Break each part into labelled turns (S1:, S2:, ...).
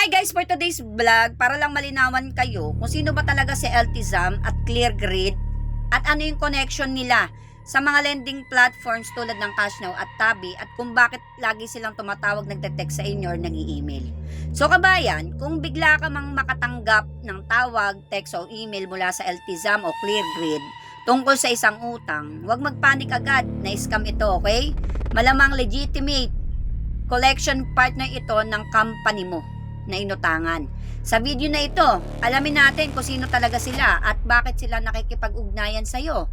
S1: hi guys, for today's vlog, para lang malinawan kayo kung sino ba talaga si Eltizam at Cleargrid at ano yung connection nila sa mga lending platforms tulad ng Cashnow at Tabi at kung bakit lagi silang tumatawag, nagte-text sa inyo or nag-i-email. So kabayan, kung bigla ka mang makatanggap ng tawag, text o email mula sa Eltizam o Cleargrid tungkol sa isang utang, huwag magpanik agad na scam ito, okay? Malamang legitimate collection partner ito ng company mo na inutangan. Sa video na ito, alamin natin kung sino talaga sila at bakit sila nakikipag-ugnayan sa'yo.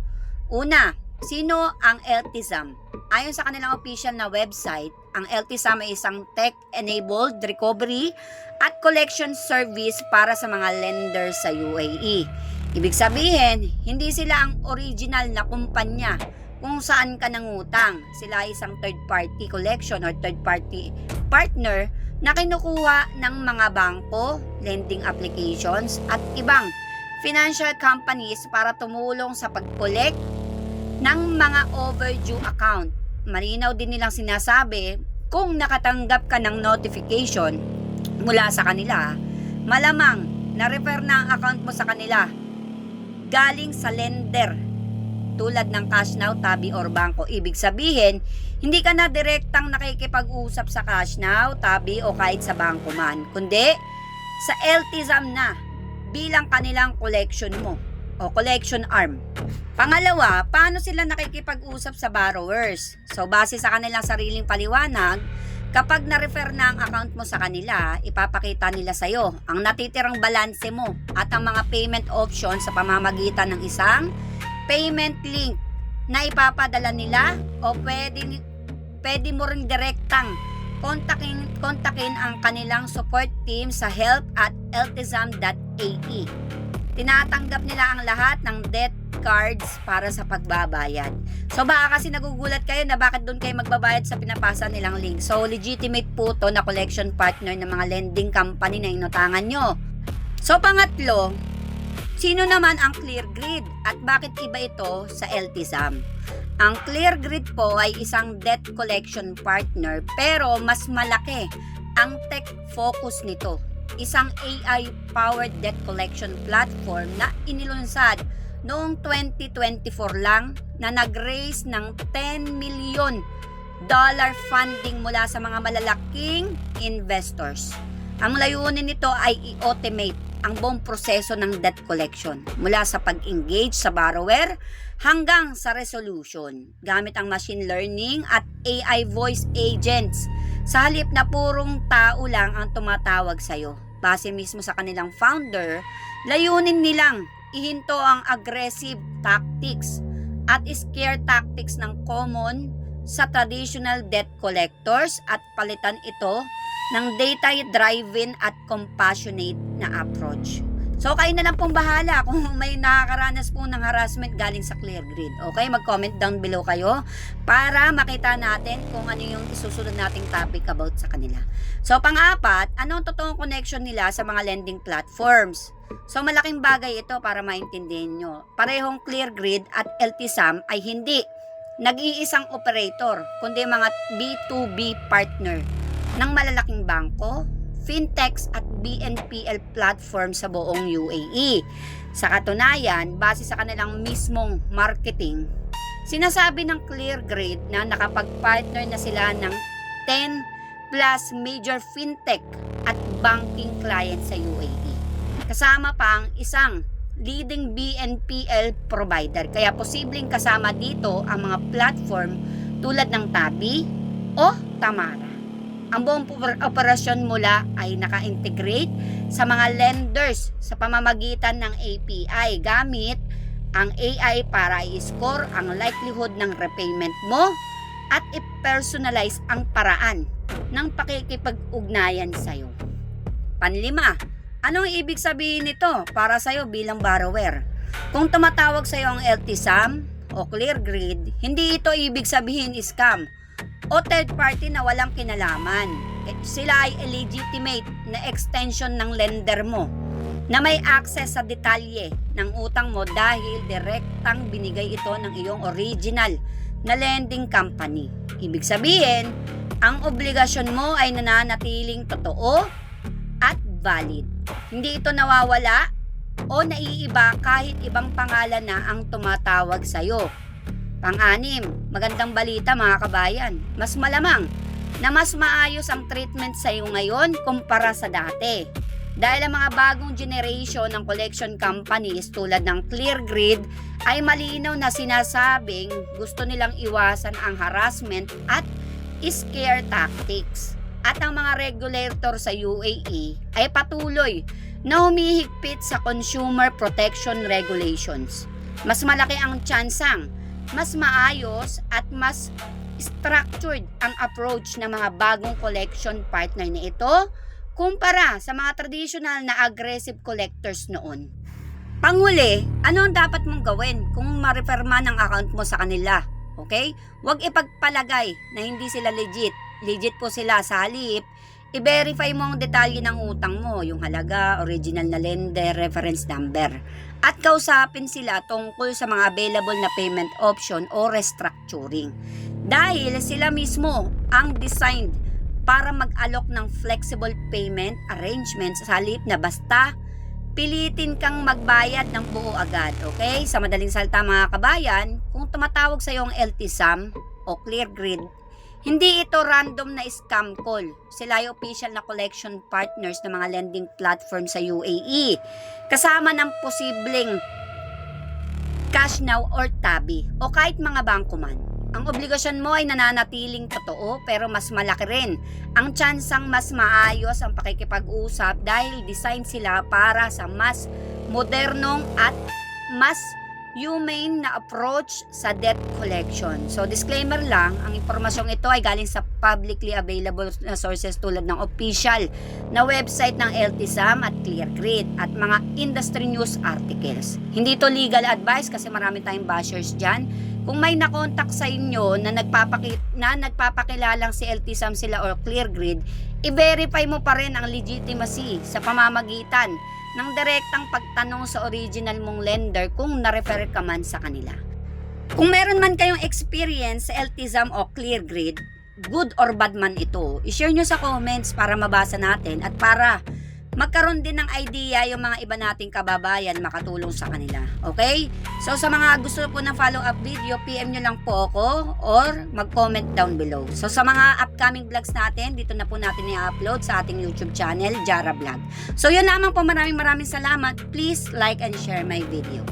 S1: Una, sino ang Eltizam? Ayon sa kanilang official na website, ang Eltizam ay isang tech-enabled recovery at collection service para sa mga lenders sa UAE. Ibig sabihin, hindi sila ang original na kumpanya kung saan ka nangutang. Sila ay isang third-party collection or third-party partner na kinukuha ng mga bangko, lending applications at ibang financial companies para tumulong sa pag-collect ng mga overdue account. Malinaw din nilang sinasabi, kung nakatanggap ka ng notification mula sa kanila, malamang na-refer na ang account mo sa kanila galing sa lender tulad ng Cashnow, Tabi or bangko. Ibig sabihin, hindi ka na direktang nakikipag-usap sa Cashnow, Tabi o kahit sa bangko man, kundi sa Eltizam na bilang kanilang collection mo o collection arm. Pangalawa, paano sila nakikipag-usap sa borrowers? So base sa kanilang sariling paliwanag, kapag na-refer na ang account mo sa kanila, ipapakita nila sa'yo ang natitirang balanse mo at ang mga payment options sa pamamagitan ng isang payment link na ipapadala nila o pwede mo ring direktang kontakin ang kanilang support team sa help@eltizam.ae. Tinatanggap nila ang lahat ng debt cards para sa pagbabayad. So baka kasi nagugulat kayo na bakit doon kayo magbabayad sa pinapasa nilang link. So legitimate po to na collection partner ng mga lending company na inutangan nyo. So pangatlo, sino naman ang Cleargrid at bakit iba ito sa Eltizam? Ang Cleargrid po ay isang debt collection partner pero mas malaki ang tech focus nito. Isang AI-powered debt collection platform na inilunsad noong 2024 lang na nag-raise ng $10 million funding mula sa mga malalaking investors. Ang layunin nito ay i-automate ang buong proseso ng debt collection mula sa pag-engage sa borrower hanggang sa resolution gamit ang machine learning at AI voice agents sa halip na purong tao lang ang tumatawag sa'yo. Base mismo sa kanilang founder, layunin nilang ihinto ang aggressive tactics at scare tactics ng common sa traditional debt collectors at palitan ito ng data-driven at compassionate na approach. So kayo na lang pong bahala kung may nakakaranas po ng harassment galing sa Cleargrid. Okay, mag-comment down below kayo para makita natin kung ano yung isusunod nating topic about sa kanila. So pang-apat, ano ang totoong connection nila sa mga lending platforms? So malaking bagay ito para maintindihan nyo. Parehong Cleargrid at Eltizam ay hindi nag-iisang operator, kundi mga B2B partner ng malalaking bangko, fintechs at BNPL platform sa buong UAE. Sa katunayan, base sa kanilang mismong marketing, sinasabi ng Cleargrid na nakapag-partner na sila ng 10 plus major fintech at banking clients sa UAE. Kasama pa ang isang leading BNPL provider. Kaya posibleng kasama dito ang mga platform tulad ng Tabi o Tamara. Ang buong operasyon mula ay naka-integrate sa mga lenders sa pamamagitan ng API gamit ang AI para i-score ang likelihood ng repayment mo at i-personalize ang paraan ng pakikipag-ugnayan sa'yo. Panlima, anong ibig sabihin nito para sa'yo bilang borrower? Kung tumatawag sa'yo ang Eltizam o Cleargrid, hindi ito ibig sabihin scam o third party na walang kinalaman. Sila ay illegitimate na extension ng lender mo na may access sa detalye ng utang mo dahil direktang binigay ito ng iyong original na lending company. Ibig sabihin, ang obligasyon mo ay nananatiling totoo at valid. Hindi ito nawawala o naiiba kahit ibang pangalan na ang tumatawag sa'yo. Pang-anim, magandang balita mga kabayan. Mas malamang na mas maayos ang treatment sa'yo ngayon kumpara sa dati. Dahil ang mga bagong generation ng collection companies tulad ng Cleargrid ay malinaw na sinasabing gusto nilang iwasan ang harassment at scare tactics. At ang mga regulator sa UAE ay patuloy na humihigpit sa consumer protection regulations. Mas malaki ang tsansang mas maayos at mas structured ang approach ng mga bagong collection partner na ito kumpara sa mga traditional na aggressive collectors noon. Panghuli, ano ang dapat mong gawin kung ma-refer man ang account mo sa kanila? Okay? Huwag ipagpalagay na hindi sila legit. Legit po sila. Sa halip, i-verify mo ang detalye ng utang mo, yung halaga, original na lender, reference number. At kausapin sila tungkol sa mga available na payment option o restructuring. Dahil sila mismo ang designed para mag-alok ng flexible payment arrangements sa halip na basta pilitin kang magbayad ng buo agad. Okay? Sa madaling salita mga kabayan, kung tumatawag sa iyo ang LTSAM o Cleargrid, hindi ito random na scam call. Sila ay official na collection partners ng mga lending platform sa UAE. Kasama ng posibleng cash now or tabi o kahit mga bangko man. Ang obligasyon mo ay nananatiling totoo pero mas malaki rin ang tsansang mas maayos ang pakikipag-usap dahil design sila para sa mas modernong at mas humane na approach sa debt collection. So disclaimer lang, ang impormasyong ito ay galing sa publicly available na sources tulad ng official na website ng LTSAM at Cleargrid at mga industry news articles. Hindi ito legal advice kasi marami tayong bashers dyan. Kung may nakontak sa inyo na nagpapakilalang si LTSAM sila o Cleargrid, i-verify mo pa rin ang legitimacy sa pamamagitan ng direktang pagtanong sa original mong lender kung na-refer ka man sa kanila. Kung meron man kayong experience sa LTSAM o Cleargrid, good or bad man ito, i-share nyo sa comments para mabasa natin at para magkaroon din ng idea yung mga iba nating kababayan makatulong sa kanila. Okay? So sa mga gusto po ng follow-up video, PM nyo lang po ako or mag-comment down below. So sa mga upcoming vlogs natin, dito na po natin i-upload sa ating YouTube channel, Jara Vlog. So yun lamang po, maraming salamat. Please like and share my video.